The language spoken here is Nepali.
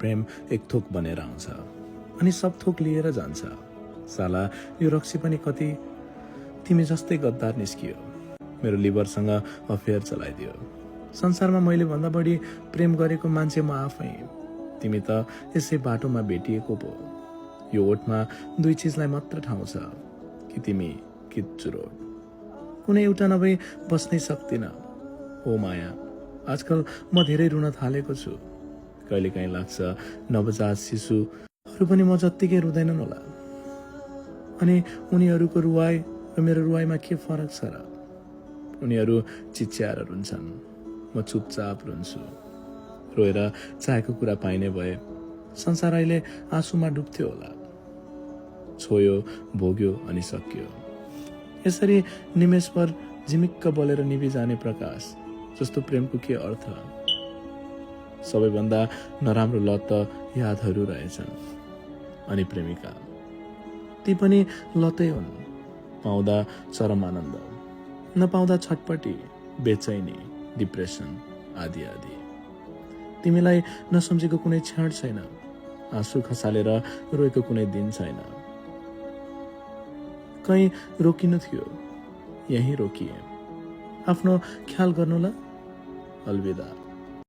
प्रेम एक थोक बनेर आउँछ अनि सब थोक लिएर जान्छ। साला यो रक्सी पनि कति तिमी जस्तै गद्दार निस्कियो। मेरो लिभरसँग अफेयर चलाइदियो। संसारमा मैले भन्दा बढी प्रेम गरेको मान्छे म आफै। तिमी त यसै बाटोमा भेटिएको पो। यो ओठमा दुई चिजलाई मात्र ठाउँ छ, कि तिमी कि चुरोट। कुनै एउटा नभई बस्नै सक्दिन। ओ माया, आजकल म धेरै रुन थालेको छु। कहिलेकाहीँ लाग्छ नवजात शिशुहरू पनि म जत्तिकै रुँदैनन् होला। अनि उनीहरूको रुवाई र मेरो रुवाईमा के फरक छ र? उनीहरू चिच्याएर रुन्छन्, म चुपचाप रुन्छु। रोएर चाहेको कुरा पाइने भए संसार अहिले आँसुमा डुब्थ्यो होला। छोयो, भोग्यो अनि सकियो। यसरी निमेषभर झिमिक्क बलेर निभिजाने प्रकाश जस्तो प्रेमको के अर्थ? सबैभन्दा नराम्रो लत त यादहरू रहेछन्। अनि प्रेमिका ती पनि लतै हुन्। पाउँदा चरम आनन्द, नपाउँदा छटपटी, बेचैनी, डिप्रेसन आदि आदि। तिमीलाई नसम्झेको कुनै क्षण छैन। आँसु खसालेर रोएको कुनै दिन छैन। कहीँ रोकिनु थियो, यहीँ रोकिए। आफ्नो ख्याल गर्नु ल। अलविदा।